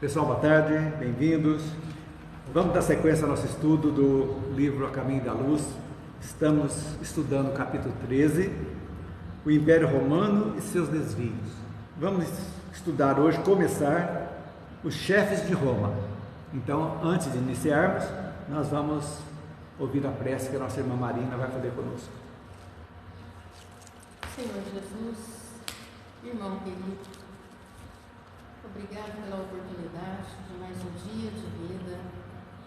Pessoal, boa tarde, bem-vindos. Vamos dar sequência ao nosso estudo do livro A Caminho da Luz. Estamos estudando o capítulo 13, o Império Romano e seus desvios. Vamos estudar hoje, começar, os chefes de Roma. Então, antes de iniciarmos, nós vamos ouvir a prece que a nossa irmã Marina vai fazer conosco. Senhor Jesus, irmão querido, obrigado pela oportunidade de mais um dia de vida.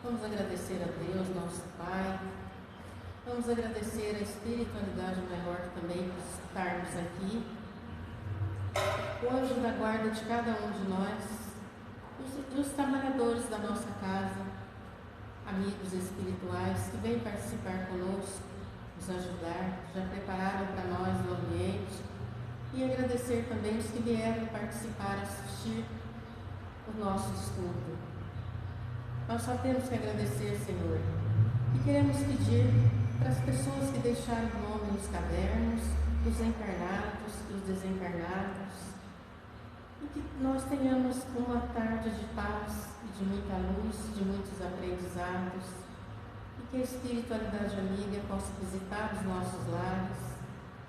Vamos agradecer a Deus, nosso Pai. Vamos agradecer a espiritualidade maior também por estarmos aqui. O anjo da guarda de cada um de nós, os trabalhadores da nossa casa, amigos espirituais que vêm participar conosco, nos ajudar, já prepararam para nós o ambiente. E agradecer também os que vieram participar, assistir o nosso estudo. Nós só temos que agradecer, Senhor, e queremos pedir para as pessoas que deixaram o nome nos cadernos, os encarnados e os desencarnados, e que nós tenhamos uma tarde de paz e de muita luz, de muitos aprendizados, e que a espiritualidade amiga possa visitar os nossos lares,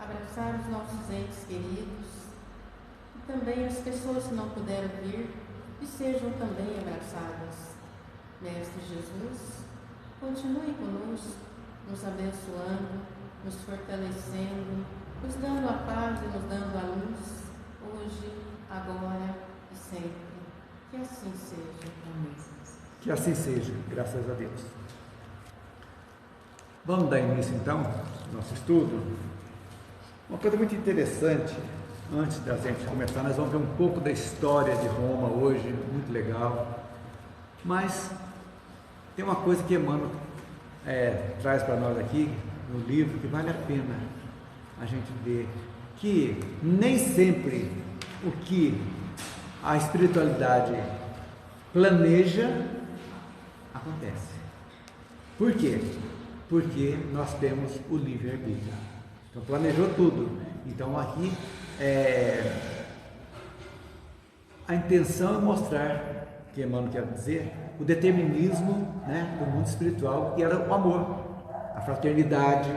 abraçar os nossos entes queridos e também as pessoas que não puderam vir e sejam também abraçadas. Mestre Jesus, continue conosco, nos abençoando, nos fortalecendo, nos dando a paz e nos dando a luz, hoje, agora e sempre. Que assim seja. Amém. Que assim seja, graças a Deus. Vamos dar início então ao nosso estudo. Uma coisa muito interessante, antes da gente começar, nós vamos ver um pouco da história de Roma hoje, muito legal. Mas tem uma coisa que Emmanuel traz para nós aqui no livro que vale a pena a gente ver, que nem sempre o que a espiritualidade planeja acontece. Por quê? Porque nós temos o livre-arbítrio. Então planejou tudo. Então aqui a intenção é mostrar, que Emmanuel quer dizer, o determinismo, né, do mundo espiritual, que era o amor, a fraternidade,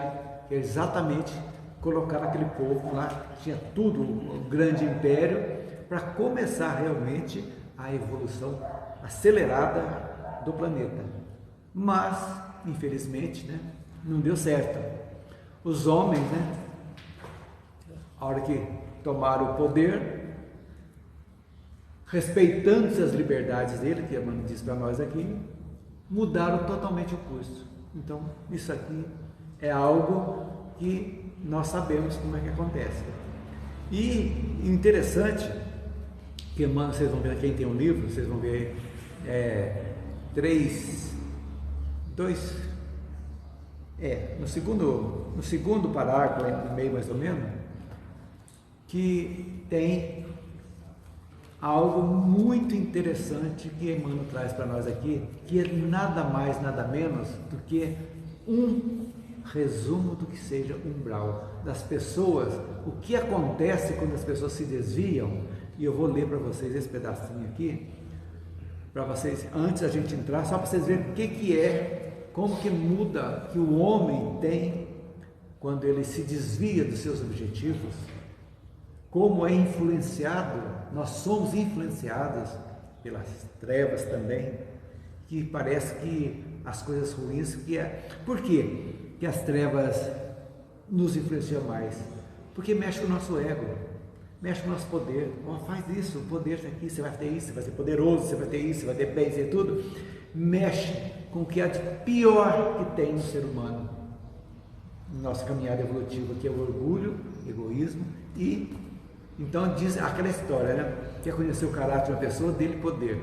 que é exatamente colocar aquele povo lá, tinha tudo, um grande império, para começar realmente a evolução acelerada do planeta. Mas, infelizmente, né, não deu certo. Os homens, né, a hora que tomaram o poder, respeitando-se as liberdades dele, que Emmanuel diz para nós aqui, mudaram totalmente o curso. Então, isso aqui é algo que nós sabemos como é que acontece. E interessante, que Emmanuel, vocês vão ver, quem tem um livro, vocês vão ver no segundo parágrafo, no meio mais ou menos, que tem algo muito interessante que Emmanuel traz para nós aqui, que é nada mais, nada menos do que um resumo do que seja umbral das pessoas, o que acontece quando as pessoas se desviam. E eu vou ler para vocês esse pedacinho aqui, para vocês, antes da gente entrar, só para vocês verem o que é, como que muda, que o homem tem quando ele se desvia dos seus objetivos, como é influenciado, nós somos influenciados pelas trevas também, que parece que as coisas ruins, por quê que as trevas nos influenciam mais? Porque mexe com o nosso ego, mexe com o nosso poder. Faz isso, o poder está aqui, você vai ter isso, você vai ser poderoso, você vai ter isso, você vai ter bem, você vai ter tudo. Mexe com o que há de pior que tem no ser humano, nossa caminhada evolutiva, que é o orgulho, egoísmo. E então diz aquela história, né? Quer conhecer o caráter de uma pessoa, dele poder.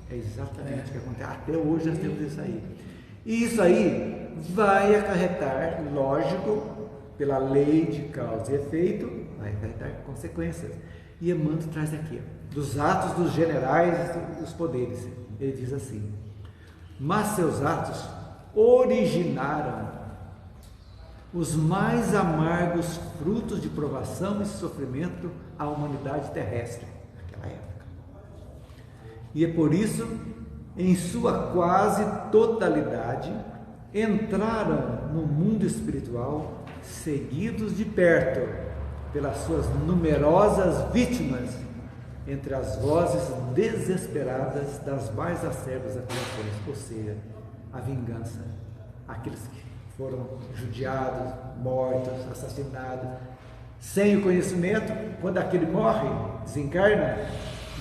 É exatamente o que acontece. Até hoje nós temos isso aí. E isso aí vai acarretar, lógico, pela lei de causa e efeito, vai acarretar consequências. E Emmanuel traz aqui, dos atos dos generais e dos poderes. Ele diz assim: mas seus atos originaram os mais amargos frutos de provação e sofrimento à humanidade terrestre naquela época. E é por isso, em sua quase totalidade, entraram no mundo espiritual, seguidos de perto pelas suas numerosas vítimas, entre as vozes desesperadas das mais acerbas acusações, ou seja, a vingança, aqueles que foram judiados, mortos, assassinados, sem o conhecimento. Quando aquele morre, desencarna,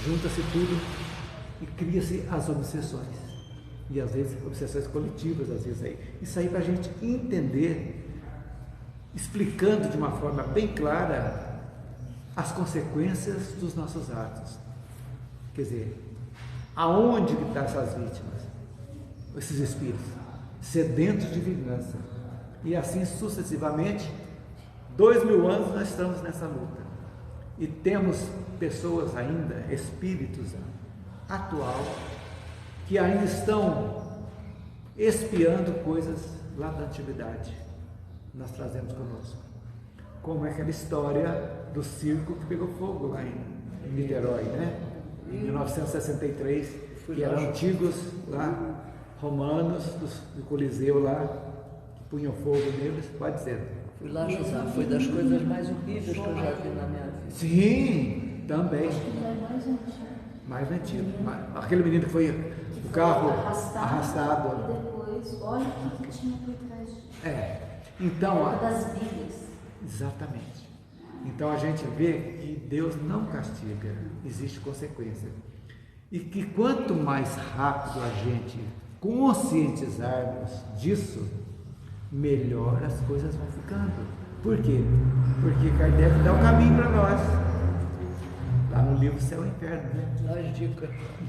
junta-se tudo e cria-se as obsessões, e às vezes obsessões coletivas, às vezes aí. Isso aí para a gente entender, explicando de uma forma bem clara as consequências dos nossos atos. Quer dizer, aonde que estão essas vítimas? Esses espíritos sedentos de vingança. E assim sucessivamente, 2000 anos nós estamos nessa luta. E temos pessoas ainda, espíritos atual, que ainda estão espiando coisas lá da antiguidade. Nós trazemos conosco. Como é aquela história do circo que pegou fogo lá em Niterói, né? Em 1963, que eram antigos lá, romanos, do Coliseu lá, que punham fogo neles. Pode dizer. Fui lá ajudar, foi das coisas mais horríveis que eu já vi na minha vida. Sim, também. Mais antigo. Aquele menino que foi o carro arrastado. E depois, olha o que tinha por trás disso. Então, das vidas. Exatamente. Então a gente vê que Deus não castiga, existe consequência. E que quanto mais rápido a gente conscientizarmos disso, melhor as coisas vão ficando. Por quê? Porque Kardec dá o caminho para nós. Lá no livro Céu e Inferno, né?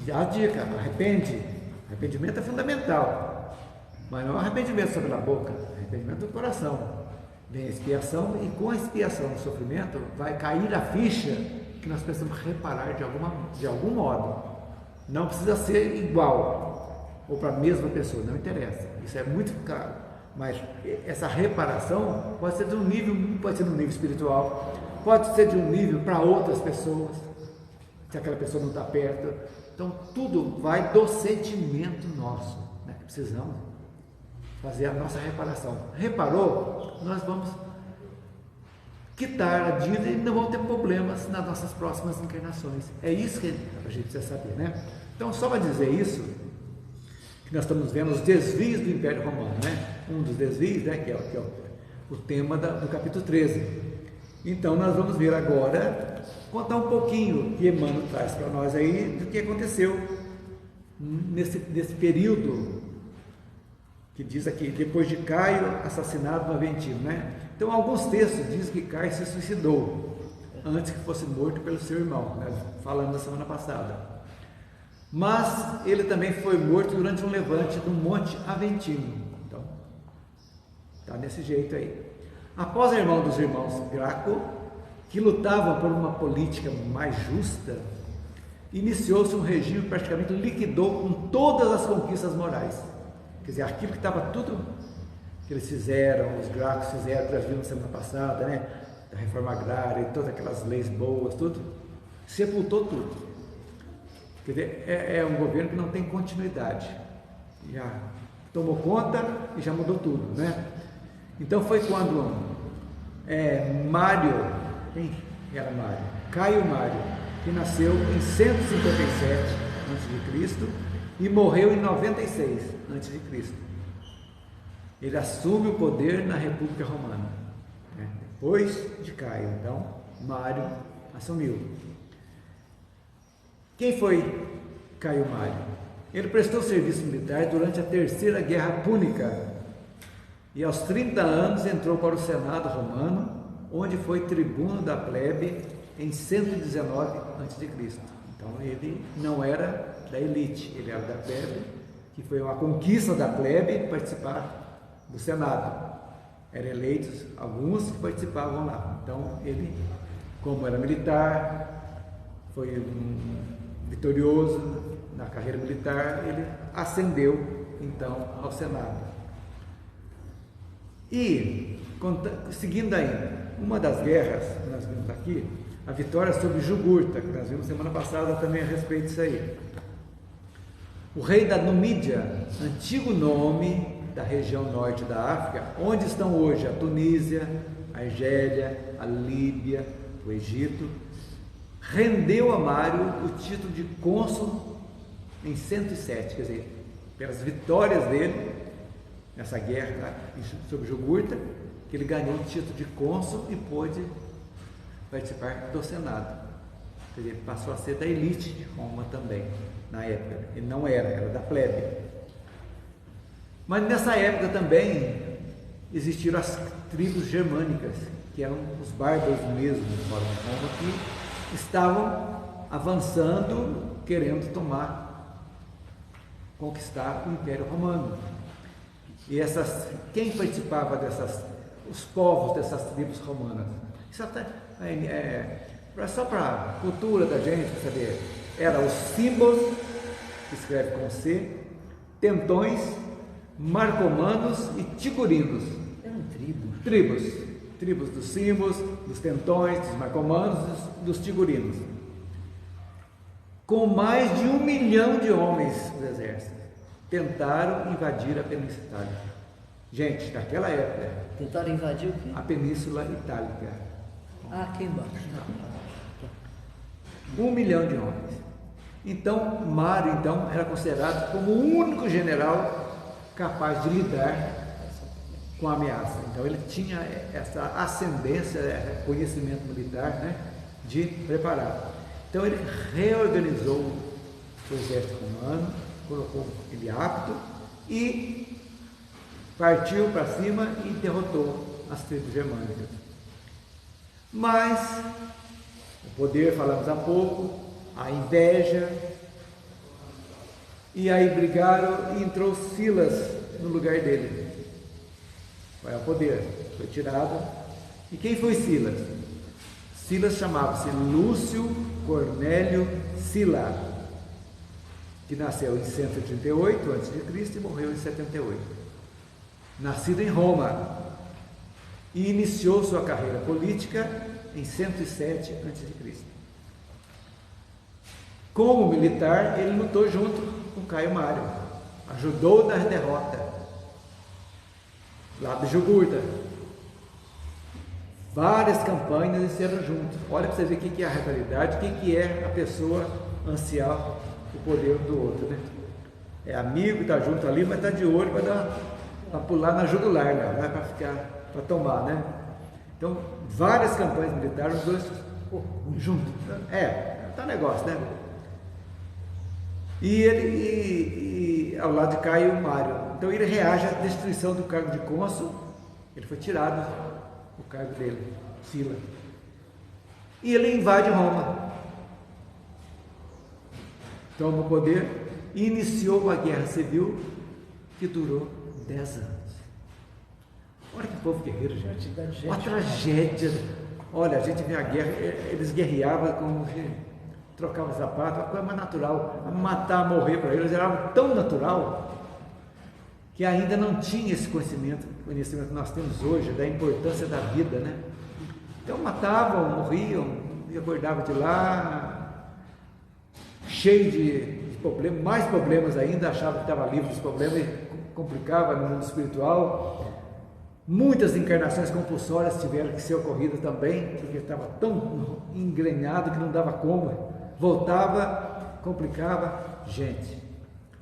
Dá a dica, arrepende. Arrependimento é fundamental. Mas não é arrependimento sobre a boca, é arrependimento do coração. Vem a expiação, e com a expiação do sofrimento vai cair a ficha que nós precisamos reparar de algum modo. Não precisa ser igual ou para a mesma pessoa, não interessa. Isso é muito caro. Mas essa reparação pode ser de um nível, pode ser de um nível espiritual, pode ser de um nível para outras pessoas, se aquela pessoa não está perto. Então tudo vai do sentimento nosso, né, que precisamos fazer a nossa reparação. Reparou? Nós vamos quitar a dívida e não vamos ter problemas nas nossas próximas encarnações. É isso que a gente precisa saber, né? Então, só para dizer isso, que nós estamos vendo os desvios do Império Romano, né? Um dos desvios, né, que é o tema do capítulo 13. Então, nós vamos ver agora, contar um pouquinho que Emmanuel traz para nós aí do que aconteceu nesse período, que diz aqui, depois de Caio assassinado no Aventino, né? Então, alguns textos dizem que Caio se suicidou antes que fosse morto pelo seu irmão, né? Falando na semana passada. Mas ele também foi morto durante um levante no Monte Aventino. Então, está desse jeito aí. Após a irmã dos irmãos Graco, que lutavam por uma política mais justa, iniciou-se um regime que praticamente liquidou com todas as conquistas morais. Quer dizer, aquilo que estava tudo que eles fizeram, os Gracos fizeram, que nós vimos na semana passada, né? Da reforma agrária e todas aquelas leis boas, tudo, sepultou tudo. Quer dizer, é um governo que não tem continuidade. Já tomou conta e já mudou tudo, né? Então foi quando Mário, quem era Mário? Caio Mário, que nasceu em 157 a.C. e morreu em 96 a.C. Ele assume o poder na República Romana, né? Depois de Caio. Então, Mário assumiu. Quem foi Caio Mário? Ele prestou serviço militar durante a Terceira Guerra Púnica e aos 30 anos entrou para o Senado romano, onde foi tribuno da plebe em 119 a.C. Então ele não era da elite, ele era da plebe, que foi uma conquista da plebe participar do Senado. Eram eleitos alguns que participavam lá. Então ele, como era militar, foi vitorioso na carreira militar, ele ascendeu então ao Senado. E, seguindo ainda, uma das guerras que nós vimos aqui, a vitória sobre Jugurta, que nós vimos semana passada também a respeito disso aí. O rei da Numídia, antigo nome da região norte da África, onde estão hoje a Tunísia, a Argélia, a Líbia, o Egito, rendeu a Mário o título de cônsul em 107, quer dizer, pelas vitórias dele nessa guerra sobre Jugurta, que ele ganhou o título de cônsul e pôde participar do Senado. Quer dizer, passou a ser da elite de Roma também, na época. Ele não era da plebe. Mas nessa época também existiram as tribos germânicas, que eram os bárbaros mesmo, fora de Roma, que estavam avançando, querendo conquistar o Império Romano. E quem participava os povos dessas tribos romanas? Isso até só para a cultura da gente saber. Eram os símbolos, que escreve com C, tentões, marcomanos e tigurinos. Eram tribos. Tribos dos símbolos, dos tentões, dos marcomanos e dos tigurinos. Com mais de 1 milhão de homens do exército, tentaram invadir a Península Itálica. Gente, naquela época. Tentaram invadir o quê? A Península Itálica. Aqui embaixo. 1 milhão de homens. Então, Mário era considerado como o único general capaz de lidar com a ameaça. Então, ele tinha essa ascendência, conhecimento militar, né, de preparar. Então, ele reorganizou o exército romano, colocou ele apto e partiu para cima e derrotou as tribos germânicas. Mas o poder, falamos há pouco, a inveja, e aí brigaram e entrou Silas no lugar dele. Vai ao poder, foi tirado. E quem foi Silas? Silas chamava-se Lúcio Cornélio Sila, que nasceu em 138 a.C. e morreu em 78. Nascido em Roma e iniciou sua carreira política em 107 a.C. Como militar, ele lutou junto com Caio Mário, ajudou na derrota lá de Jugurta. Várias campanhas eles fizeram juntos. Olha para você ver o que é a rivalidade, o que é a pessoa ansiar o poder do outro, né? É amigo, está junto ali, mas está de olho para pular na jugular, não é para tomar, né? Então, várias campanhas militares, os dois juntos. Tá negócio, né? E ele, ao lado de Caio Mário. Então, ele reage à destruição do cargo de cônsul. Ele foi tirado o cargo dele, Sila. E ele invade Roma. Toma o poder e iniciou uma guerra civil que durou 10 anos. Olha que povo guerreiro, gente. Uma tragédia. Olha, a gente vê a guerra, eles guerreavam como que trocavam sapato, uma coisa mais natural. Matar, morrer para eles era algo tão natural que ainda não tinha esse conhecimento que nós temos hoje, da importância da vida, né? Então matavam, morriam, e acordavam de lá, cheio de problemas, mais problemas ainda, achavam que estava livre dos problemas e complicava no mundo espiritual. Muitas encarnações compulsórias tiveram que ser ocorridas também, porque estava tão engrenhado que não dava como, voltava, complicava. Gente,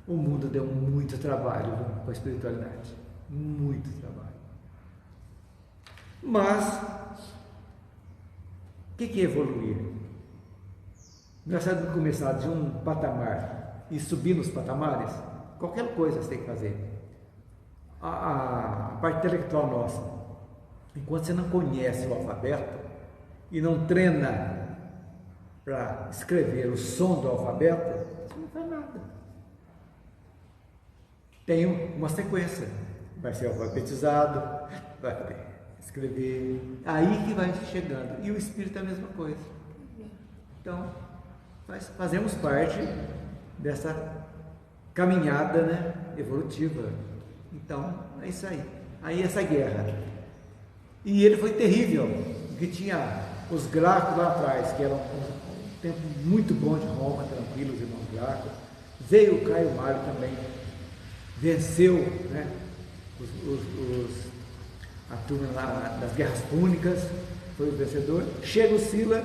o mundo deu muito trabalho com a espiritualidade, muito trabalho. Mas, o que é evoluir? Nós sabemos começar de um patamar e subir nos patamares, qualquer coisa você tem que fazer. A parte intelectual nossa, enquanto você não conhece o alfabeto e não treina para escrever o som do alfabeto, você não faz nada. Tem uma sequência, vai ser alfabetizado, vai escrever, aí que vai chegando. E o espírito é a mesma coisa. Então, nós fazemos parte dessa caminhada, né, evolutiva. Então, é isso aí. Aí essa guerra. E ele foi terrível, porque tinha os Gracos lá atrás, que eram um tempo muito bom de Roma, tranquilos, irmãos Gracos. Veio o Caio Mário também, venceu, né, a turma lá das guerras púnicas, foi o vencedor. Chega o Sila,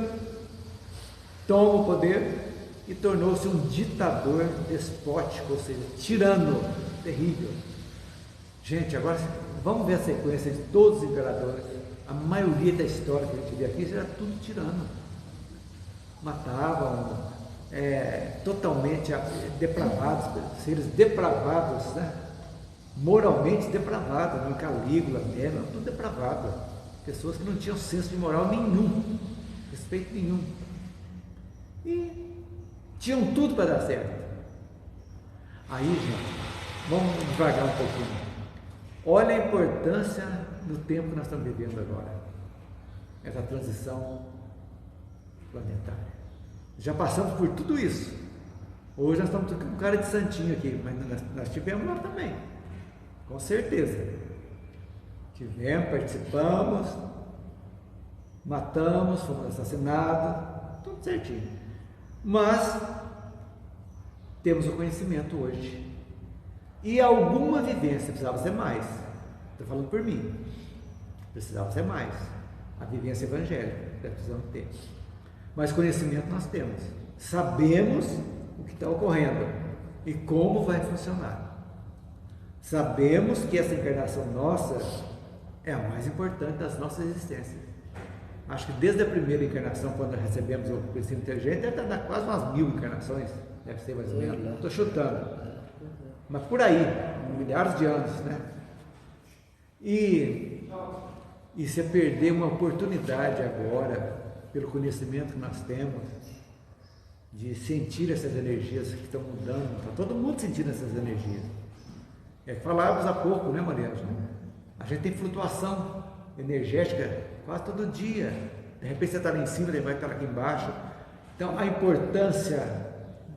toma o poder e tornou-se um ditador despótico, ou seja, tirano, terrível. Gente, agora vamos ver a sequência de todos os imperadores. A maioria da história que a gente vê aqui era tudo tirano. Matavam, totalmente depravados, seres depravados, né? Moralmente depravados, né? Calígula, Nero, tudo depravado. Pessoas que não tinham senso de moral nenhum, respeito nenhum. E tinham tudo para dar certo. Aí, gente, vamos devagar um pouquinho. Olha a importância do tempo que nós estamos vivendo agora. Essa transição planetária. Já passamos por tudo isso. Hoje nós estamos com um cara de santinho aqui, mas nós tivemos lá também. Com certeza. Tivemos, participamos, matamos, fomos assassinados, tudo certinho. Mas temos o conhecimento hoje. E alguma vivência precisava ser mais. Estou falando por mim. Precisava ser mais. A vivência evangélica precisamos ter. Mas conhecimento nós temos. Sabemos o que está ocorrendo e como vai funcionar. Sabemos que essa encarnação nossa é a mais importante das nossas existências. Acho que desde a primeira encarnação, quando recebemos o princípio inteligente, deve dar quase umas 1000 encarnações. Deve ser mais ou menos. Estou chutando. Mas por aí, milhares de anos, né? E você perder uma oportunidade agora, pelo conhecimento que nós temos, de sentir essas energias que estão mudando, está todo mundo sentindo essas energias. Falávamos há pouco, né, Maria? A gente tem flutuação energética quase todo dia. De repente você está lá em cima, depois vai estar aqui embaixo. Então, a importância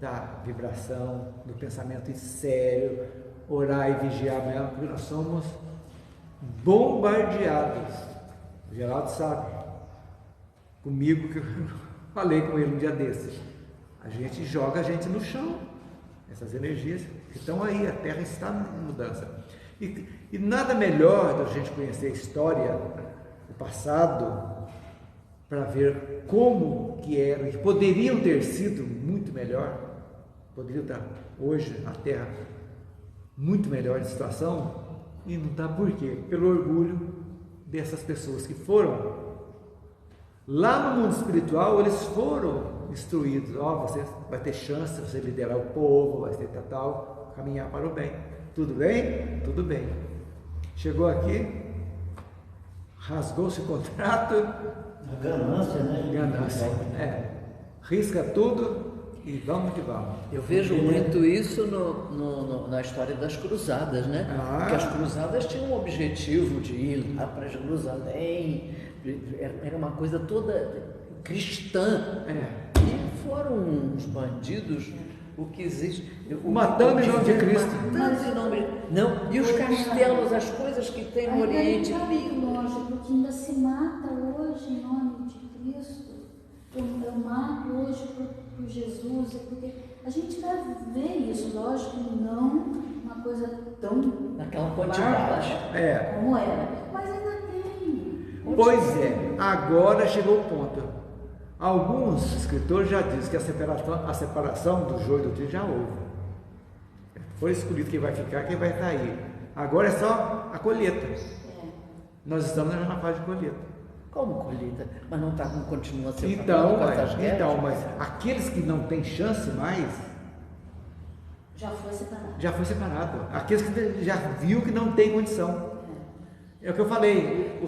da vibração, do pensamento sério, orar e vigiar mesmo, porque nós somos bombardeados. O Geraldo sabe, comigo, que eu falei com ele um dia desses, a gente joga a gente no chão, essas energias que estão aí, a Terra está em mudança. E nada melhor da gente conhecer a história, o passado, para ver como que era, que poderiam ter sido muito melhor, poderiam estar hoje a Terra muito melhor de situação, e não está por quê? Pelo orgulho dessas pessoas que foram lá no mundo espiritual, eles foram instruídos, você vai ter chance, você liderar o povo, vai ter tal, caminhar para o bem. Tudo bem? Tudo bem. Chegou aqui, rasgou-se o contrato. A ganância, né? Ganância, risca tudo e vamos que vamos. Eu vejo muito isso na história das cruzadas, né? Porque as cruzadas tinham um objetivo de ir lá para Jerusalém, era uma coisa toda cristã. E foram uns bandidos, o que existe. Matando em nome de Cristo. Matando em nome de... Não, e os castelos, as coisas que tem no Oriente. Ainda muito longe, porque ainda se mata hoje em nome de Cristo. Eu mato hoje por Jesus, porque a gente vai ver isso, lógico, não uma coisa tão naquela quantidade como era, mas ainda tem. Pois é, agora chegou o ponto. Alguns escritores já dizem que a separação do joio e do trigo já houve. Foi escolhido quem vai ficar, quem vai estar aí. Agora é só a colheita. Nós estamos na fase de colheita. Como colheita? Mas não continua a ser então, mas aqueles que não têm chance mais já foi separado. Aqueles que já viu que não tem condição. É o que eu falei,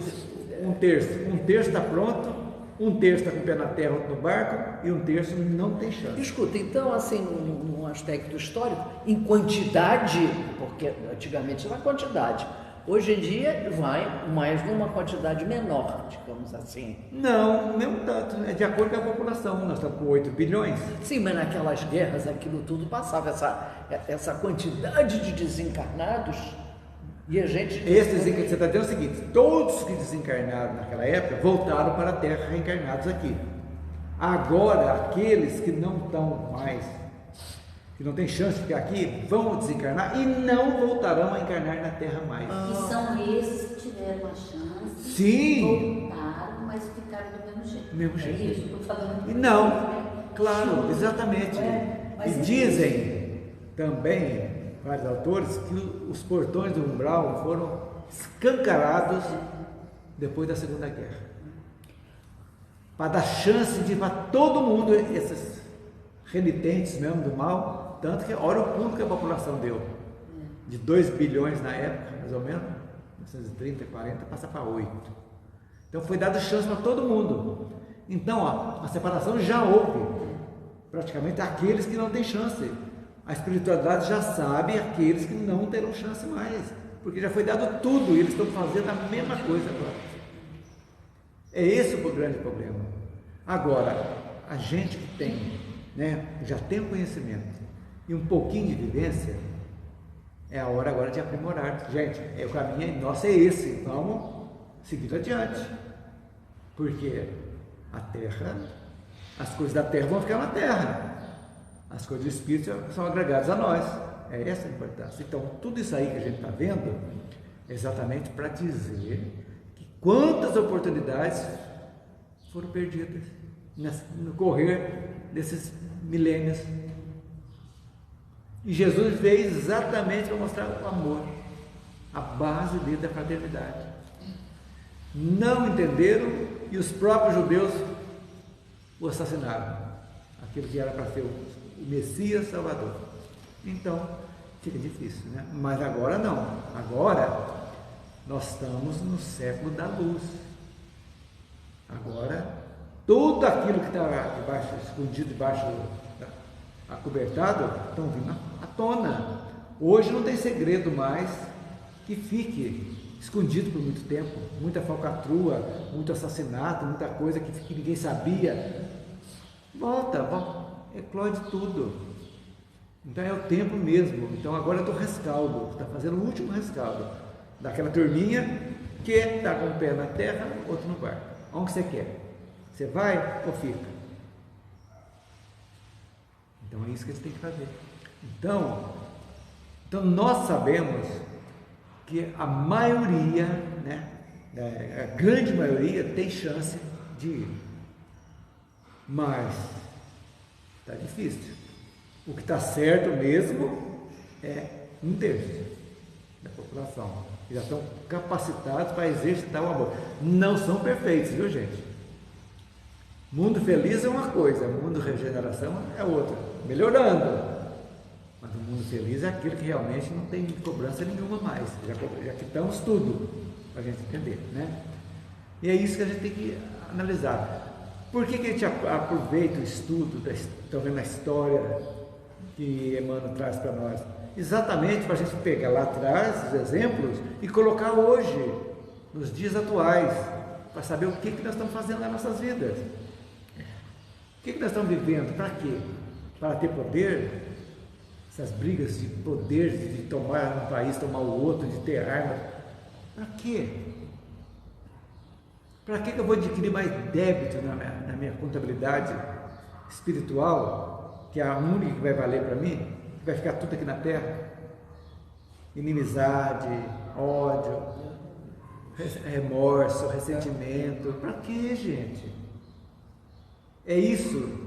um terço está pronto, um terço está com o pé na terra, outro no barco, e um terço não tem chance. Escuta, então, assim, num aspecto histórico, em quantidade, porque antigamente era quantidade, hoje em dia vai mais numa quantidade menor, digamos assim. Não tanto, é de acordo com a população. Nós estamos com 8 bilhões. Sim, mas naquelas guerras aquilo tudo passava, essa quantidade de desencarnados, e a gente... Você está dizendo o seguinte, todos que desencarnaram naquela época voltaram para a Terra reencarnados aqui. Agora, aqueles que não estão mais que não tem chance de ficar aqui, vão desencarnar e não voltarão a encarnar na Terra mais. Que são esses que tiveram a chance, Sim. voltaram, mas ficaram do mesmo jeito. Mesmo jeito. É isso, estou falando. E não, claro, exatamente. Mas E dizem também, vários autores, que os portões do umbral foram escancarados depois da Segunda Guerra. Para dar chance de para todo mundo, esses renitentes mesmo do mal, tanto que olha o pulo que a população deu. De 2 bilhões na época, mais ou menos, 1930, 40, passa para 8. Então foi dada chance para todo mundo. Então, ó, a separação já houve. Praticamente aqueles que não têm chance. A espiritualidade já sabe aqueles que não terão chance mais. Porque já foi dado tudo e eles estão fazendo a mesma coisa agora. É esse o grande problema. Agora, a gente que tem, né, já tem o conhecimento e um pouquinho de vivência, é a hora agora de aprimorar. Gente, o caminho nosso é esse. Vamos seguir adiante. Porque a Terra, as coisas da Terra vão ficar na Terra. As coisas do Espírito são agregadas a nós. É essa a importância. Então, tudo isso aí que a gente está vendo é exatamente para dizer que quantas oportunidades foram perdidas no correr desses milênios. E Jesus veio exatamente para mostrar o amor, a base dele da fraternidade. Não entenderam e os próprios judeus o assassinaram, aquele que era para ser o Messias Salvador. Então, fica difícil, né? Mas agora não. Agora nós estamos no século da luz. Agora, tudo aquilo que está escondido debaixo, acobertado, estão vindo à tona. Hoje não tem segredo mais que fique escondido por muito tempo. Muita falcatrua, muito assassinato, muita coisa que ninguém sabia. Volta, eclode tudo. Então é o tempo mesmo. Então agora eu estou rescaldo, está fazendo o último rescaldo daquela turminha que está com um pé na terra, outro no barco. Onde você quer? Você vai ou fica? Então é isso que a gente tem que fazer. Então nós sabemos que a maioria, né, a grande maioria tem chance de ir. Mas está difícil. O que está certo mesmo é 1/3 da população. Já estão capacitados para exercitar o amor. Não são perfeitos, viu, gente? Mundo feliz é uma coisa, mundo regeneração é outra. Melhorando. Mas o mundo feliz é aquele que realmente não tem cobrança nenhuma mais. Já quitamos tudo para a gente entender, né? E é isso que a gente tem que analisar. Por que a gente aproveita o estudo, estão vendo a história que Emmanuel traz para nós? Exatamente para a gente pegar lá atrás os exemplos e colocar hoje, nos dias atuais, para saber o que nós estamos fazendo nas nossas vidas. O que nós estamos vivendo? Para quê? Para ter poder? Essas brigas de poder, de tomar um país, tomar o outro, de ter armas. Para quê? Para que eu vou adquirir mais débito na minha contabilidade espiritual, que é a única que vai valer para mim, que vai ficar tudo aqui na terra? Inimizade, ódio, remorso, ressentimento. Para quê, gente? É isso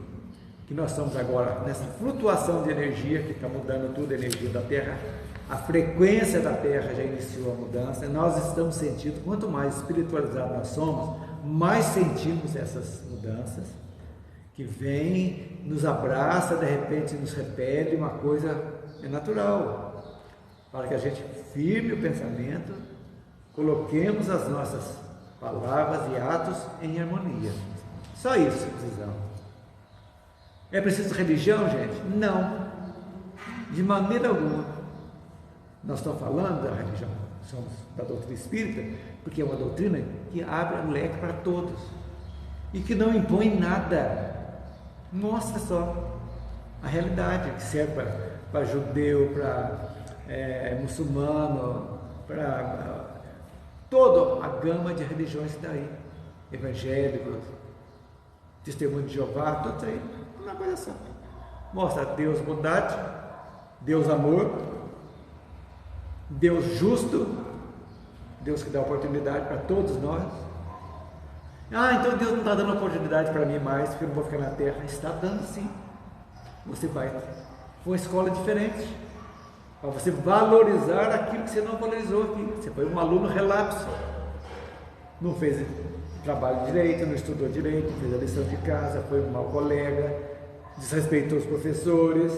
que nós estamos agora, nessa flutuação de energia que está mudando tudo, a energia da Terra. A frequência da Terra já iniciou a mudança. Nós estamos sentindo, quanto mais espiritualizados nós somos, mais sentimos essas mudanças que vem, nos abraça, de repente nos repele. Uma coisa é natural, para que a gente firme o pensamento, coloquemos as nossas palavras e atos em harmonia. Só isso precisamos. É preciso religião, gente? Não, de maneira alguma. Nós estamos falando da religião, somos da doutrina espírita, porque é uma doutrina que abre o leque para todos e que não impõe nada, mostra só a realidade, que serve para judeu, para muçulmano, para toda a gama de religiões que está aí, evangélicos, testemunho de Jeová, tudo isso aí, uma coisa só. Mostra a Deus bondade Deus amor, Deus justo, Deus que dá oportunidade para todos nós. Então Deus não está dando oportunidade para mim mais, porque eu não vou ficar na terra. Está dando sim. Você vai para uma escola diferente, para você valorizar aquilo que você não valorizou aqui. Você foi um aluno relapso, não fez trabalho direito, não estudou direito, não fez a lição de casa, foi um mau colega, desrespeitou os professores.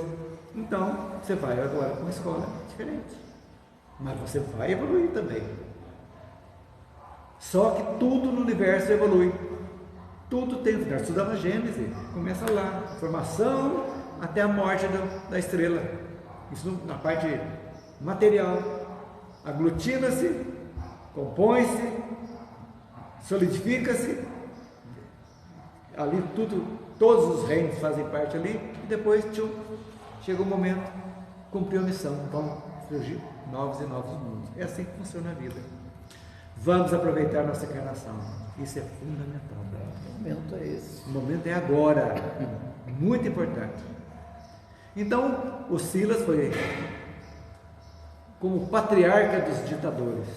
Então você vai agora para uma escola diferente, mas você vai evoluir também. Só que tudo no universo evolui, tudo tem. Nós estudamos Gênesis, começa lá, formação até a morte da estrela, isso na parte material, aglutina-se, compõe-se, solidifica-se, ali tudo, todos os reinos fazem parte ali, e depois chega o momento, cumpriu a missão, vão surgir novos e novos mundos. É assim que funciona a vida. Vamos aproveitar nossa encarnação, isso é fundamental. O momento é esse. O momento é agora, muito importante. Então, o Silas foi como patriarca dos ditadores,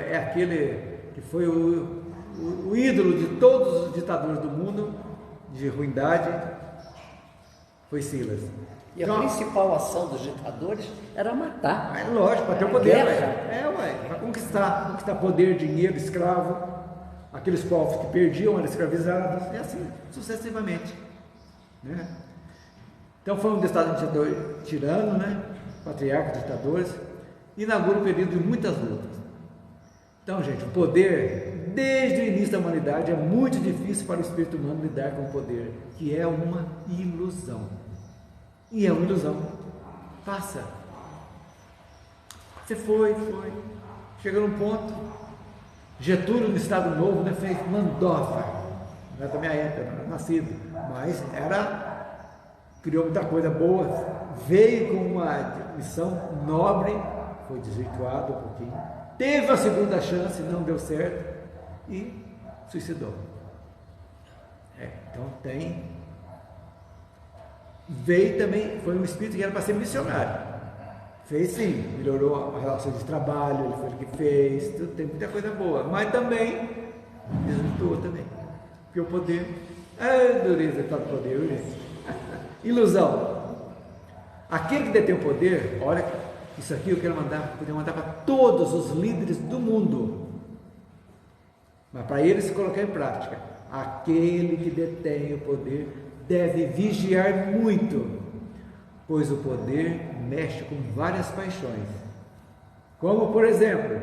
é aquele que foi o ídolo de todos os ditadores do mundo, de ruindade, foi Silas. E a principal ação dos ditadores era matar. É lógico, para ter o poder. Para conquistar poder, dinheiro, escravo. Aqueles povos que perdiam eram escravizados, e assim sucessivamente, né? Então foi um ditador tirano, né? Patriarca, ditadores, inaugura um período de muitas lutas. Então, gente, o poder, desde o início da humanidade, é muito difícil para o espírito humano lidar com o poder, que é uma ilusão. E é uma ilusão. Passa. Você foi. Chega num ponto. Getúlio, no Estado Novo, né, fez mandofa. Não era da minha época, não era nascido, mas criou muita coisa boa. Veio com uma missão nobre, foi desvirtuado um pouquinho. Teve a segunda chance, não deu certo e suicidou. Então veio também, foi um espírito que era para ser missionário. Fez sim, melhorou a relação de trabalho, ele foi o que fez, tudo, tem muita coisa boa, mas também desvirtuou também. Porque o poder, dureza está no poder, ilusão. Aquele que detém o poder, olha, isso aqui eu quero poder mandar para todos os líderes do mundo, mas para eles colocar em prática. Aquele que detém o poder deve vigiar muito, pois o poder mexe com várias paixões, como por exemplo,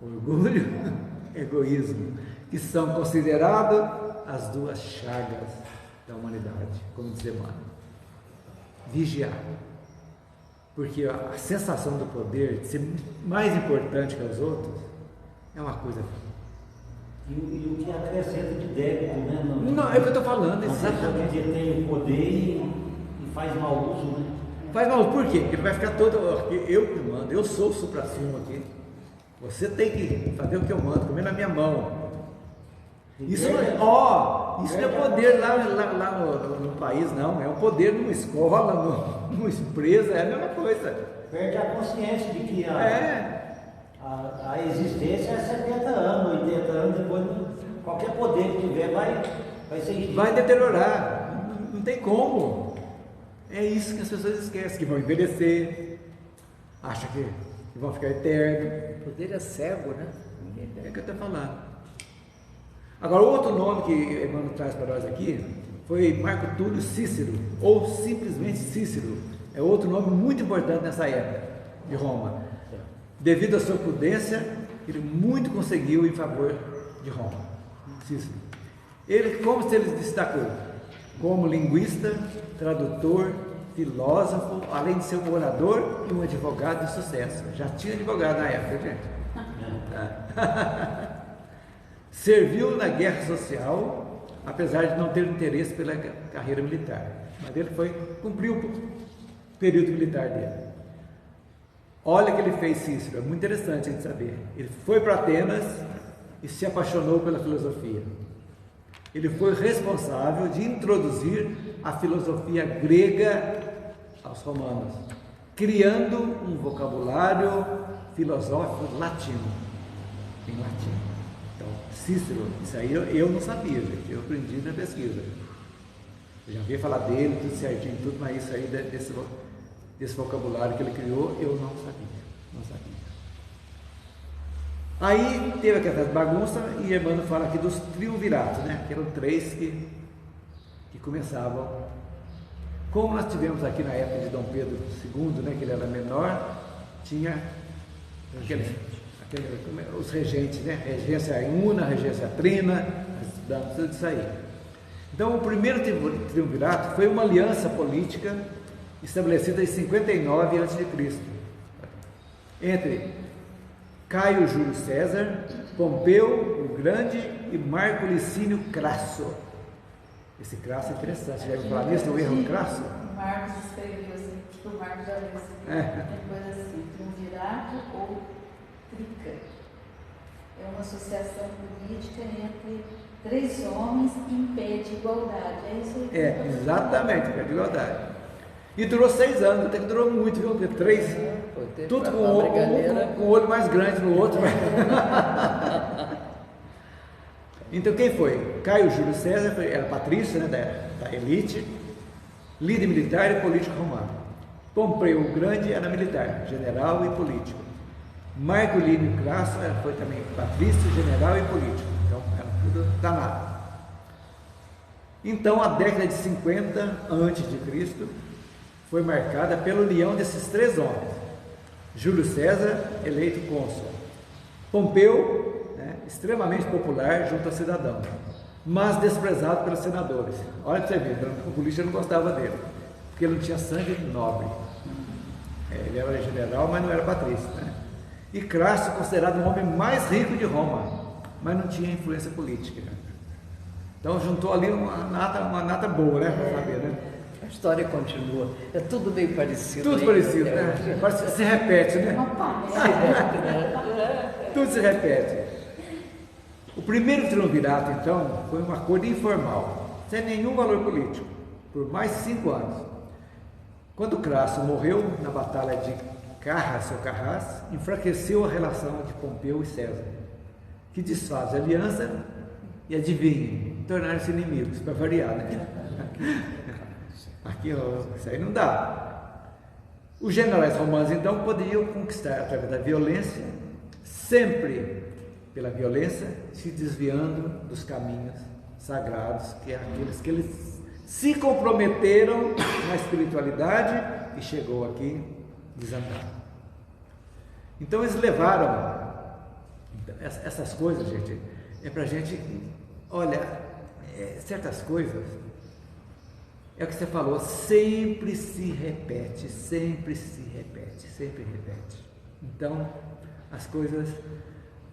orgulho, egoísmo, que são consideradas as duas chagas da humanidade, como diz Emmanuel. Vigiar, porque a sensação do poder de ser mais importante que os outros é uma coisa. E o que acrescenta de débito, né? Não, é o que eu estou falando. A pessoa que tem o poder e faz mau uso, né? Faz mal, por quê? Porque ele vai ficar todo. Eu que mando, eu sou o supra-sumo aqui. Você tem que fazer o que eu mando, comer na minha mão. Isso não é poder lá no país, não. É um poder numa escola, numa empresa, é a mesma coisa. Perde a consciência de que a existência é 70 anos, 80 anos, depois qualquer poder que tiver vai ser. Vai deteriorar, não tem como. É isso que as pessoas esquecem, que vão envelhecer, acham que vão ficar eternos. O poder é cego, né? É o que eu estou falando. Agora, outro nome que Emmanuel traz para nós aqui foi Marco Túlio Cícero, ou simplesmente Cícero. É outro nome muito importante nessa época de Roma. Devido à sua prudência, ele muito conseguiu em favor de Roma. Cícero. Ele, como se ele se destacou? Como linguista, tradutor, filósofo, além de ser um orador e um advogado de sucesso. Já tinha advogado na época, gente. Serviu na guerra social, apesar de não ter interesse pela carreira militar. Mas ele cumpriu o período militar dele. Olha o que ele fez, Cícero, é muito interessante a gente saber. Ele foi para Atenas e se apaixonou pela filosofia. Ele foi responsável de introduzir a filosofia grega aos romanos, criando um vocabulário filosófico latino, em latim. Então, Cícero, isso aí eu não sabia, gente, eu aprendi na pesquisa. Eu já havia falar dele, tudo certinho, tudo, mas isso aí desse vocabulário que ele criou, eu não sabia. Aí teve aquela bagunça e Emmanuel fala aqui dos triunviratos, né? Que eram 3 que começavam. Como nós tivemos aqui na época de Dom Pedro II, né? Que ele era menor, tinha os regentes, né? Regência Una, regência Trina, estudamos tudo isso aí. Então o primeiro triunvirato foi uma aliança política estabelecida em 59 a.C. entre Caio Júlio César, Pompeu o Grande e Marco Licínio Crasso. Esse Crasso é interessante, já ouviu falar nisso, no erro Crasso? O Marcos escreveu assim, que o Marcos já viu depois assim, triunvirato ou trica. É uma associação política entre 3 homens em pé de igualdade. É isso aí? Exatamente, pé de igualdade. E durou 6 anos, até que durou muito, viu? Porque 3, tudo com o olho mais grande no outro. Então quem foi? Caio Júlio César, era patrício, né, da elite, líder militar e político romano. Pompeu o Grande era militar, general e político. Marco Lício Crasso foi também patrício, general e político. Então era tudo danado. Então a década de 50 a.C. foi marcada pela união desses 3 homens. Júlio César, eleito cônsul. Pompeu, né, extremamente popular junto aos cidadãos, mas desprezado pelos senadores. Olha para você ver, o político não gostava dele, porque ele não tinha sangue nobre. Ele era general, mas não era patrício, né? E Crasso, considerado o homem mais rico de Roma, mas não tinha influência política. Então juntou ali uma nata boa, né? Para saber, né? A história continua. É tudo meio parecido. Tudo parecido, né? Parece que se repete, né? Tudo se repete. O primeiro triunvirato, então, foi uma acordo informal, sem nenhum valor político, por mais 5 anos. Quando Crasso morreu na batalha de Carras ou Carrás, enfraqueceu a relação de Pompeu e César, que desfaz a aliança e, adivinhem, tornaram-se inimigos, para variar, né? Aqui, isso aí não dá. Os generais romanos, então, poderiam conquistar através da violência, sempre pela violência, se desviando dos caminhos sagrados, que é aqueles que eles se comprometeram na espiritualidade e chegou aqui desandado. Então eles levaram essas coisas, gente, é para a gente, olha, certas coisas, é o que você falou, sempre se repete, sempre se repete, sempre repete. Então, as coisas,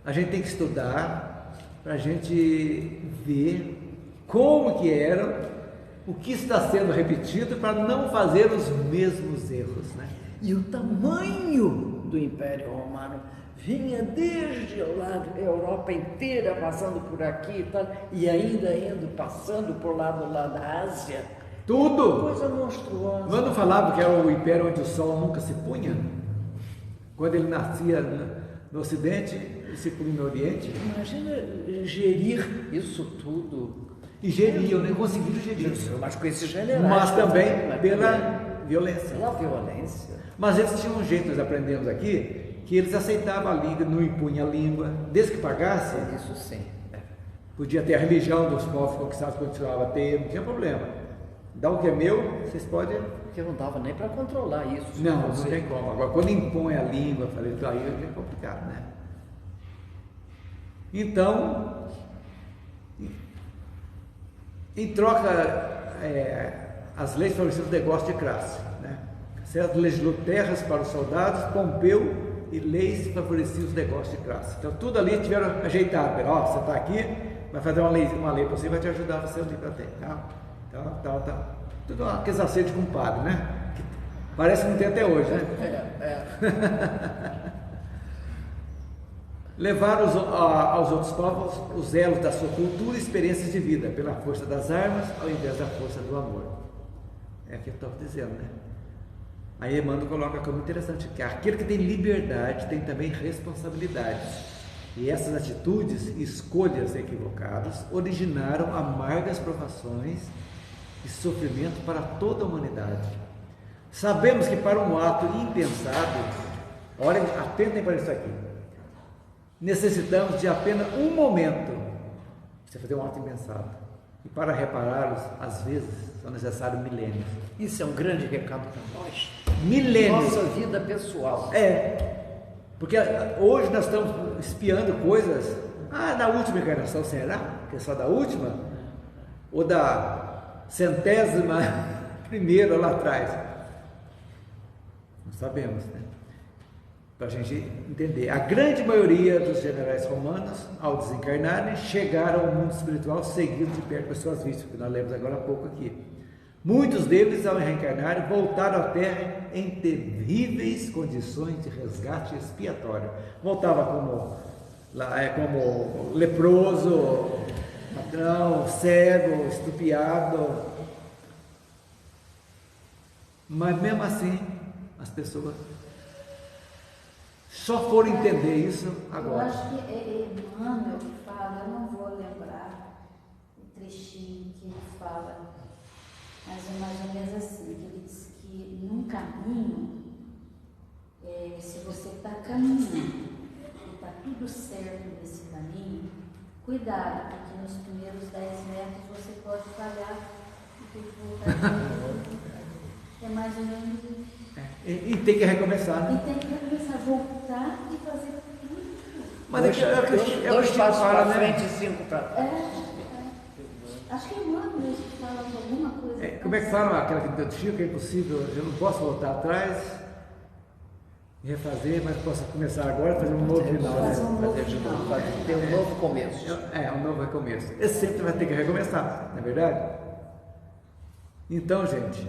a gente tem que estudar para a gente ver como que eram, o que está sendo repetido para não fazer os mesmos erros, né? E o tamanho do Império Romano vinha desde lá a Europa inteira, passando por aqui e tal, e ainda indo, passando por lá do lado da Ásia. Tudo! Coisa monstruosa. Quando falava que era o império onde o sol nunca se punha, quando ele nascia no Ocidente e se punha no Oriente. Imagina gerir isso tudo. E geriam, nem conseguiram gerir. Mas com esses generais. Mas também pela violência. Pela violência. Mas eles tinham um jeito, nós aprendemos aqui, que eles aceitavam a língua, não impunham a língua, desde que pagasse. Isso sim. Podia ter a religião dos povos conquistados, continuava a ter, não tinha problema. Dá o que é meu, vocês podem. Porque não dava nem para controlar isso. Não tem como. Agora, quando impõe a língua, aí é complicado, né? Então, em troca, as leis favoreciam os negócios de classe, né? César legislou terras para os soldados, Pompeu e leis favoreciam os negócios de classe. Então, tudo ali tiveram ajeitado. Ó, você está aqui, vai fazer uma lei para você, vai te ajudar você ali para ter, tá? Tal. Tudo aqueles acertos com o padre, né? Que parece que não tem até hoje, né? Levaram aos outros povos os elos da sua cultura e experiências de vida, pela força das armas, ao invés da força do amor. É o que eu estou dizendo, né? Aí Emmanuel coloca como interessante que aquele que tem liberdade tem também responsabilidades. E essas atitudes e escolhas equivocadas originaram amargas provações e sofrimento para toda a humanidade. Sabemos que para um ato impensado, olhem, atentem para isso aqui, necessitamos de apenas um momento para você fazer um ato impensado. E para repará-los, às vezes, são necessários milênios. Isso é um grande recado para nós. Milênios. Nossa vida pessoal. Porque hoje nós estamos espiando coisas. Na última encarnação, será? Que é só da última? Ou da 100ª lá atrás? Não sabemos, né? Para a gente entender. A grande maioria dos generais romanos, ao desencarnarem, chegaram ao mundo espiritual seguindo de perto as suas vítimas, que nós lemos agora há pouco aqui. Muitos deles, ao reencarnarem, voltaram à Terra em terríveis condições de resgate expiatório. Voltava como leproso, ladrão, cego, estupiado. Mas mesmo assim, as pessoas só foram entender isso agora. Eu acho que é Emmanuel que fala, eu não vou lembrar o trechinho que ele fala, mas é mais ou menos assim, que ele diz que num caminho, se você está caminhando e está tudo certo nesse caminho, cuidado, porque nos primeiros 10 metros você pode falhar e ter que voltar. É mais ou menos isso. E tem que recomeçar, né? E tem que recomeçar, voltar e fazer tudo. Mas dois passos para frente e 5 para trás. Acho que é Emmanuel mesmo que fala alguma coisa. Como é que fala aquela que do Chico, que é impossível, eu não posso voltar atrás e refazer, mas posso começar agora e fazer um novo final. Ter um novo começo. Um novo recomeço. Esse sempre vai ter que recomeçar, não é verdade? Então, gente,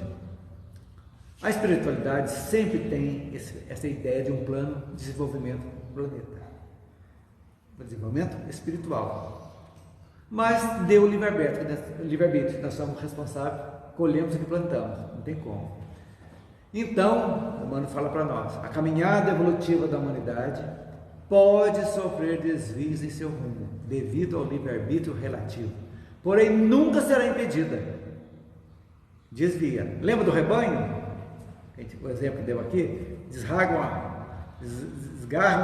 a espiritualidade sempre tem essa ideia de um plano de desenvolvimento do planeta. Desenvolvimento espiritual. Mas deu o livre-arbítrio, nós somos responsáveis, colhemos o que plantamos, não tem como. Então, o Emmanuel fala para nós, a caminhada evolutiva da humanidade pode sofrer desvios em seu rumo, devido ao livre-arbítrio relativo, porém nunca será impedida. Desvia. Lembra do rebanho? O exemplo que deu aqui, desgarram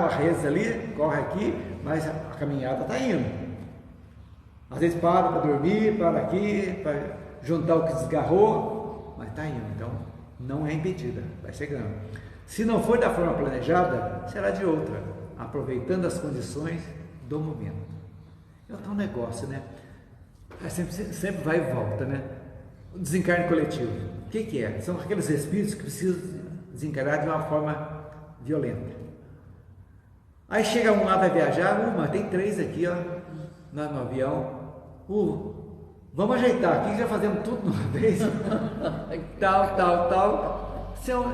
as redes ali, corre aqui, mas a caminhada está indo. Às vezes para dormir, para aqui, para juntar o que desgarrou, mas está indo, então não é impedida, vai chegando. Se não for da forma planejada, será de outra, aproveitando as condições do momento. É um negócio, né? Sempre vai e volta, né? O desencarne coletivo. O que é? São aqueles espíritos que precisam desencarnar de uma forma violenta. Aí chega um lá, vai viajar, tem 3 aqui, ó, no avião. Vamos ajeitar aqui, já fazemos tudo de uma vez. tal.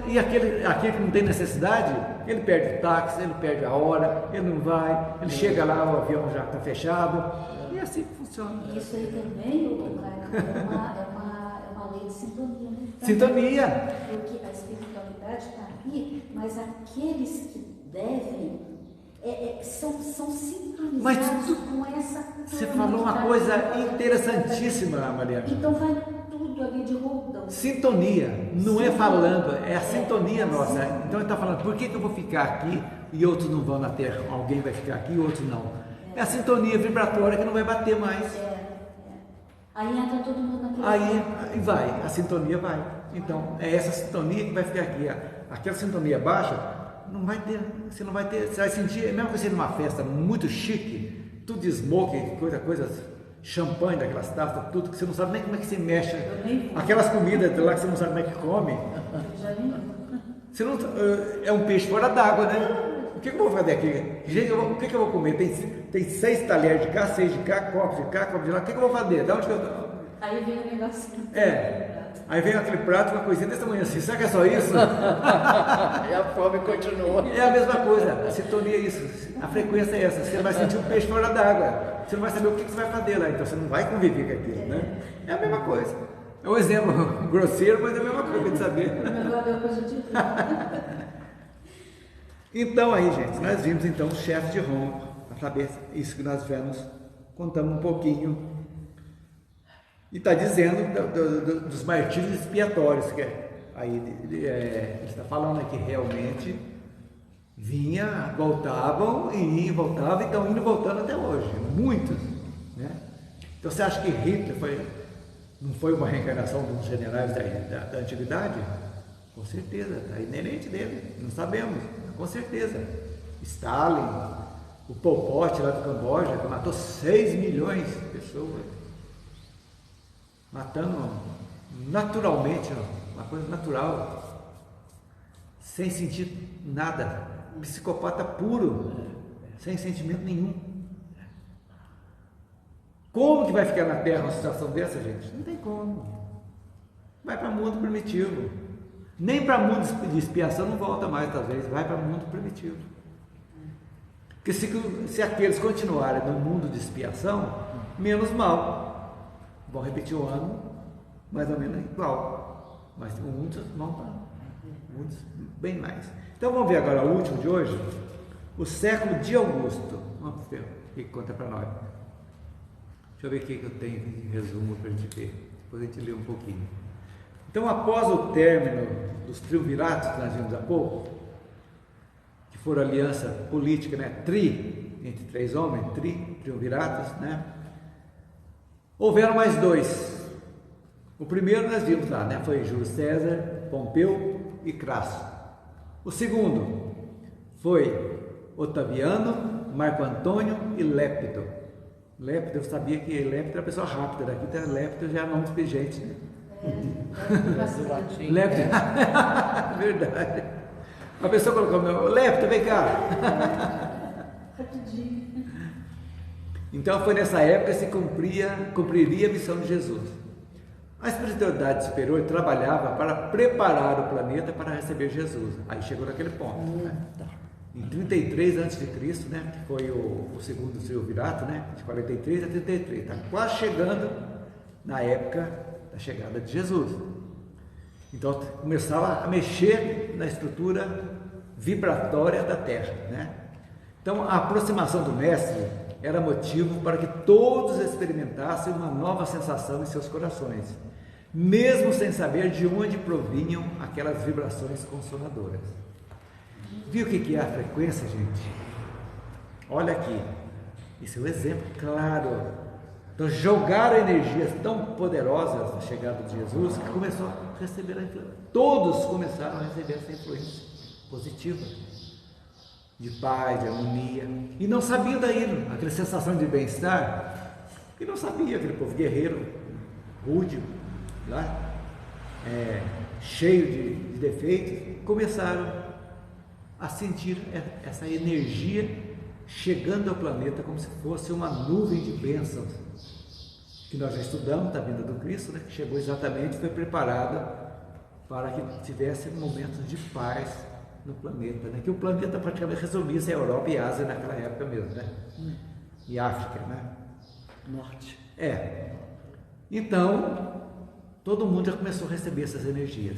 E aquele que não tem necessidade, ele perde o táxi, ele perde a hora, ele não vai, ele chega lá, o avião já está fechado. E assim funciona. Isso aí também, é uma lei de sintonia, né? Sintonia. Porque a espiritualidade está aqui, mas aqueles que devem são sintonizados com essa. Você falou uma coisa interessantíssima, Mariana. Então vai tudo ali de roldão. Sintonia, não é falando, é a sintonia nossa. Então ele está falando, por que eu vou ficar aqui e outros não vão na Terra? Alguém vai ficar aqui e outros não. É a sintonia vibratória que não vai bater mais. Aí entra todo mundo naquele. Aí vai, a sintonia vai. Então é essa sintonia que vai ficar aqui. Aquela sintonia baixa, não vai ter, você não vai ter, você vai sentir, mesmo que você numa festa muito chique, tudo de smoke, coisas, champanhe daquelas taças, tudo, que você não sabe nem como é que se mexe, aquelas comidas lá que você não sabe como é que come. Você não, é um peixe fora d'água, né? O que eu vou fazer aqui? Gente, o que eu vou comer? Tem 6 talheres de cá, 6 de cá, copos de lá, o que eu vou fazer? Da onde que eu... Aí vem o negocinho. Aí vem aquele prato, uma coisinha desse tamanho assim, será que é só isso? E a fome continua. É a mesma coisa, a sintonia é isso, a frequência é essa, você vai sentir um peixe fora d'água, você não vai saber o que você vai fazer lá, então você não vai conviver com aquilo, né? É a mesma coisa. É um exemplo grosseiro, mas é a mesma coisa de saber. Então aí, gente, nós vimos então os chefes de Roma, para saber isso que nós vemos, contamos um pouquinho. E está dizendo dos martírios expiatórios, que aí ele está falando aqui realmente voltavam e voltavam e estão indo e voltando até hoje, muitos, né? Então você acha que Hitler não foi uma reencarnação dos generais da antiguidade? Com certeza, está inerente dele, não sabemos, com certeza. Stalin, o Pol Pot lá do Camboja, que matou 6 milhões de pessoas, matando naturalmente, uma coisa natural, sem sentir nada, psicopata puro, sem sentimento nenhum. Como que vai ficar na Terra uma situação dessa, gente? Não tem como. Vai para o mundo primitivo. Nem para mundo de expiação não volta mais, talvez. Vai para o mundo primitivo. Porque se aqueles continuarem no mundo de expiação, menos mal. Vão repetir o ano mais ou menos igual. Mas muitos vão para muitos bem mais. Então vamos ver agora o último de hoje. O século de Augusto. Vamos ver o que conta para nós. Deixa eu ver o que eu tenho de resumo para a gente ver. Depois a gente lê um pouquinho. Então, após o término dos triunviratos que nós vimos há pouco, que foram aliança política, né? Entre 3 homens, triunviratos, né? Houveram mais 2. O primeiro nós vimos lá, né? Foi Júlio César, Pompeu e Crasso. O segundo foi Otaviano, Marco Antônio e Lépido. Lépido, eu sabia que Lépido era uma pessoa rápida, daqui então Lépido já é nome expediente, né? Lépido, verdade. A pessoa colocou meu Lépido, vem cá. Então foi nessa época que se cumpriria a missão de Jesus. A espiritualidade superior trabalhava para preparar o planeta para receber Jesus. Aí chegou naquele ponto, né? Em 33 a.C., né, que foi o segundo triunvirato, né, de 43 a 33, está quase chegando na época da chegada de Jesus. Então começava a mexer na estrutura vibratória da Terra, né? Então a aproximação do Mestre era motivo para que todos experimentassem uma nova sensação em seus corações, mesmo sem saber de onde provinham aquelas vibrações consoladoras. Viu o que é a frequência, gente? Olha aqui, isso é um exemplo claro. Então jogaram energias tão poderosas na chegada de Jesus que começou a receber a influência. Todos começaram a receber essa influência positiva, de paz, de harmonia, e não sabiam daí, aquela sensação de bem-estar, e não sabia, aquele povo guerreiro, rude, lá, cheio de defeitos, começaram a sentir essa energia chegando ao planeta como se fosse uma nuvem de bênçãos, que nós já estudamos da vinda do Cristo, né? Que chegou exatamente, foi preparada para que tivesse momentos de paz no planeta, né? Que o planeta praticamente resumia-se a Europa e a Ásia naquela época mesmo, né? E África, né? Norte. Então, todo mundo já começou a receber essas energias.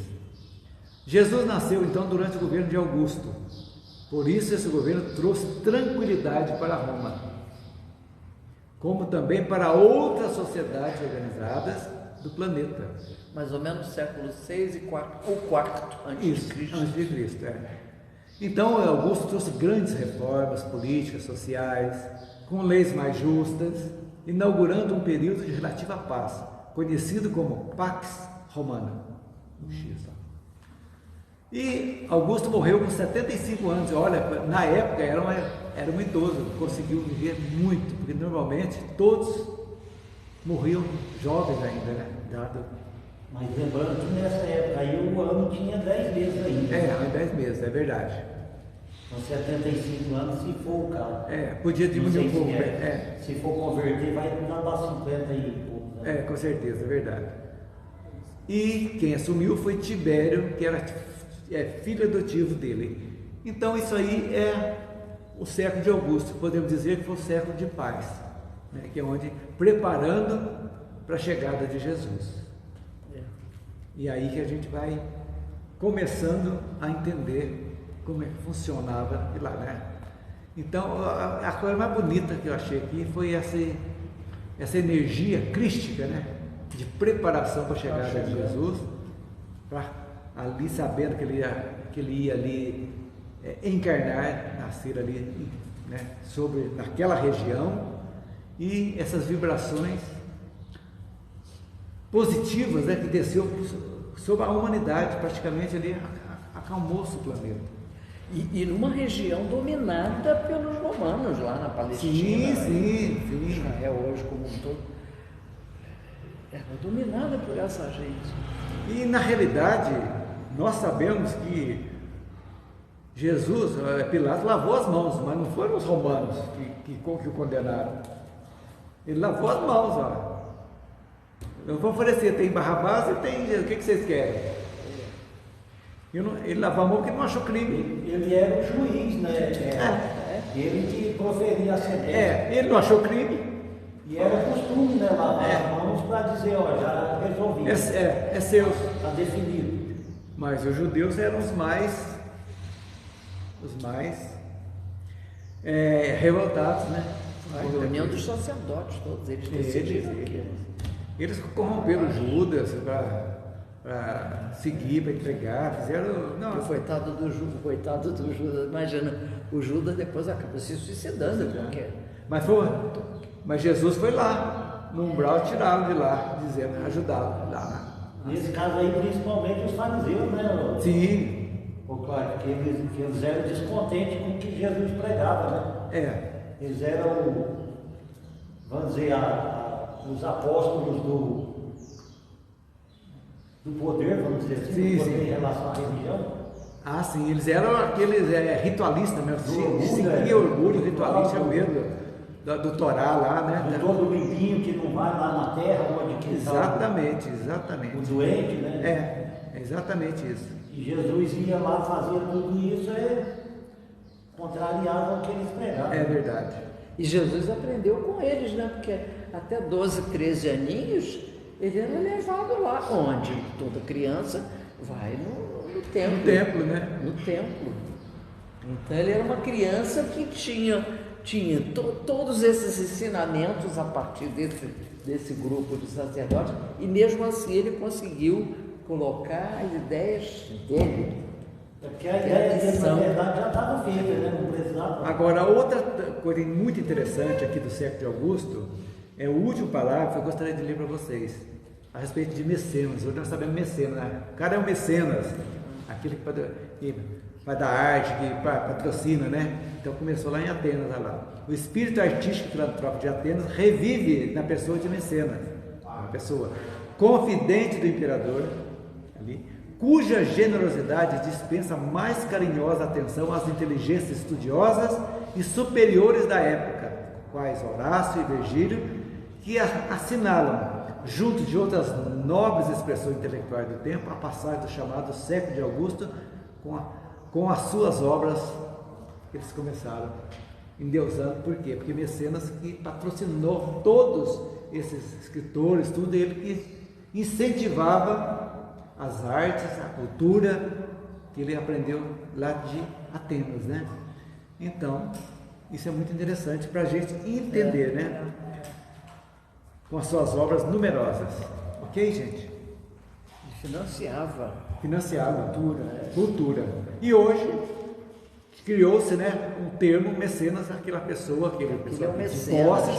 Jesus nasceu então durante o governo de Augusto, por isso esse governo trouxe tranquilidade para Roma, como também para outras sociedades organizadas do planeta. Mais ou menos século 6 e 4, ou 4 antes de Cristo. Antes de Cristo, Então Augusto trouxe grandes reformas políticas, sociais, com leis mais justas, inaugurando um período de relativa paz, conhecido como Pax Romana. E Augusto morreu com 75 anos. Olha, na época era um idoso, conseguiu viver muito, porque normalmente todos morriam jovens ainda, né? Mas lembrando que nessa época aí o ano tinha 10 meses ainda. 10 meses, é verdade. Com 75 anos, se for o caso. Podia diminuir um pouco. Se for converter, vai dar para 50 e pouco. Né? Com certeza, é verdade. E quem assumiu foi Tibério, que era filho adotivo dele. Então isso aí é o século de Augusto, podemos dizer que foi o século de paz, né? Que é onde preparando para a chegada de Jesus. E aí que a gente vai começando a entender como é que funcionava aquilo lá, né? Então, a coisa mais bonita que eu achei aqui foi essa energia crística, né? De preparação para a chegada de Jesus, para ali sabendo que ele ia ali encarnar, nascer ali, né? Naquela região, e essas vibrações positivas, né? Que desceu sobre a humanidade, praticamente ali acalmou-se o planeta. E numa região dominada pelos romanos lá na Palestina. Sim. Israel hoje como um todo era dominada por essa gente. E na realidade nós sabemos que Jesus, Pilatos lavou as mãos, mas não foram os romanos que o condenaram. Ele lavou as mãos, ó. Eu vou oferecer, tem Barrabás e tem Jesus, o que vocês querem? Ele lavou a mão porque não achou crime. Ele era o juiz, né? Ele que proferia a sentença. Ele não achou crime. E era costume, né? Lavar as mãos para dizer, ó, já resolvi. É seu. Está definido. Mas os judeus eram os mais revoltados, né? A reunião dos sacerdotes, todos eles decidiram. Eles corromperam Judas para seguir, para entregar, fizeram. Não. O coitado do Judas, imagina, o Judas depois acaba se suicidando, porque. Mas Jesus foi lá, no umbral, tiraram de lá, dizendo, ajudaram lá. Nesse caso aí, principalmente os fariseus, né? Sim. Claro, que eles eram descontentes com o que Jesus pregava, né? Eles eram, vamos dizer, os apóstolos do poder, vamos dizer assim, do poder em relação à religião. Sim, eles eram aqueles ritualistas mesmo, seguia orgulho ritualista mesmo, do Torá lá, né? Todo limpinho que não vai lá na terra, onde que exatamente. O doente, né? Exatamente isso. E Jesus ia lá, fazia tudo isso, contrariava o que eles pregavam. É verdade. E Jesus aprendeu com eles, né? Porque até 12, 13 aninhos, ele era levado lá, onde toda criança vai no templo. No templo, né? No templo. Então ele era uma criança que tinha todos esses ensinamentos a partir desse grupo de sacerdotes, e mesmo assim ele conseguiu colocar as ideias dele. Porque a ideia dele, na verdade, já estava feita, né? Não precisava. Agora, outra coisa muito interessante aqui do século de Augusto é o último parágrafo que eu gostaria de ler para vocês, a respeito de mecenas. Hoje nós sabemos mecenas, né? O cara é um mecenas, aquele que vai dar arte, que patrocina, né? Então começou lá em Atenas, lá. O espírito artístico filantrópico de Atenas revive na pessoa de mecenas, uma pessoa confidente do imperador, ali, cuja generosidade dispensa mais carinhosa atenção às inteligências estudiosas e superiores da época, quais Horácio e Virgílio, que assinalam, junto de outras nobres expressões intelectuais do tempo, a passagem do chamado século de Augusto com as suas obras que eles começaram endeusando. Por quê? Porque Mecenas que patrocinou todos esses escritores, tudo ele que incentivava as artes, a cultura que ele aprendeu lá de Atenas, né? Então, isso é muito interessante para a gente entender, né? Com as suas obras numerosas, ok, gente? Financiava cultura. E hoje criou-se, né, um termo mecenas, aquela pessoa que de posses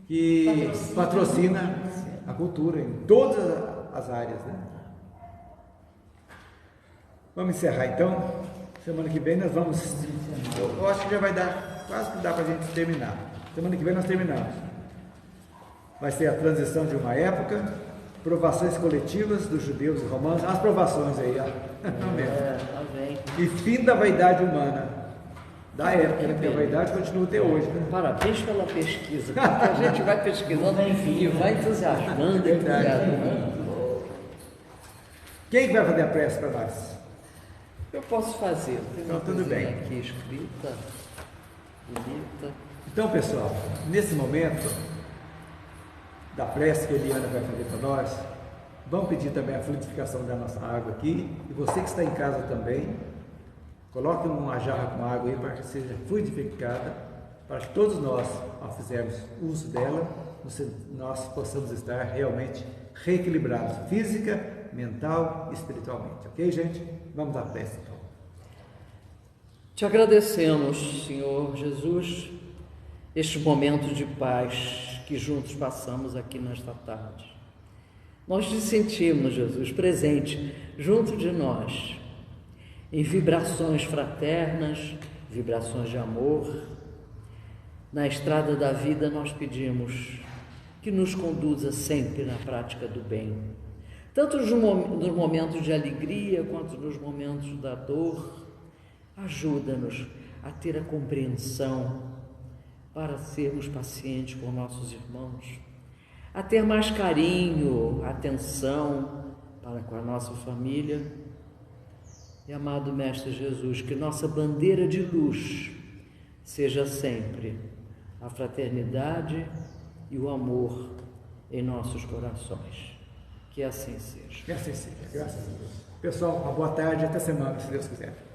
que patrocina a cultura em todas as áreas, né? Vamos encerrar então. Semana que vem nós vamos. Eu acho que já vai dar, quase que dá para a gente terminar. Semana que vem nós terminamos. Vai ser a transição de uma época, provações coletivas dos judeus e romanos, as provações aí, ó. E fim da vaidade humana, da época, né? Porque a vaidade continua até hoje, né? Parabéns pela pesquisa, porque a gente vai pesquisando e vai entusiasmando. Quem vai fazer a prece para nós? Eu posso fazer. Tem então tudo bem. Aqui escrita, bonita. Então, pessoal, nesse momento da prece que a Eliana vai fazer para nós, Vamos pedir também a fluidificação da nossa água aqui. E você que está em casa também, coloque uma jarra com água aí para que seja fluidificada, para que todos nós, ao fizermos uso dela, nós possamos estar realmente reequilibrados, física, mental e espiritualmente. Ok, gente? Vamos à prece, então. Te agradecemos, Senhor Jesus, este momento de paz que juntos passamos aqui nesta tarde. Nós te sentimos, Jesus, presente junto de nós, em vibrações fraternas, vibrações de amor. Na estrada da vida nós pedimos que nos conduza sempre na prática do bem, tanto nos momentos de alegria quanto nos momentos da dor. Ajuda-nos a ter a compreensão para sermos pacientes com nossos irmãos, a ter mais carinho, atenção para com a nossa família. E, amado Mestre Jesus, que nossa bandeira de luz seja sempre a fraternidade e o amor em nossos corações. Que assim seja. Que assim seja, graças a Deus. Pessoal, uma boa tarde, até semana, se Deus quiser.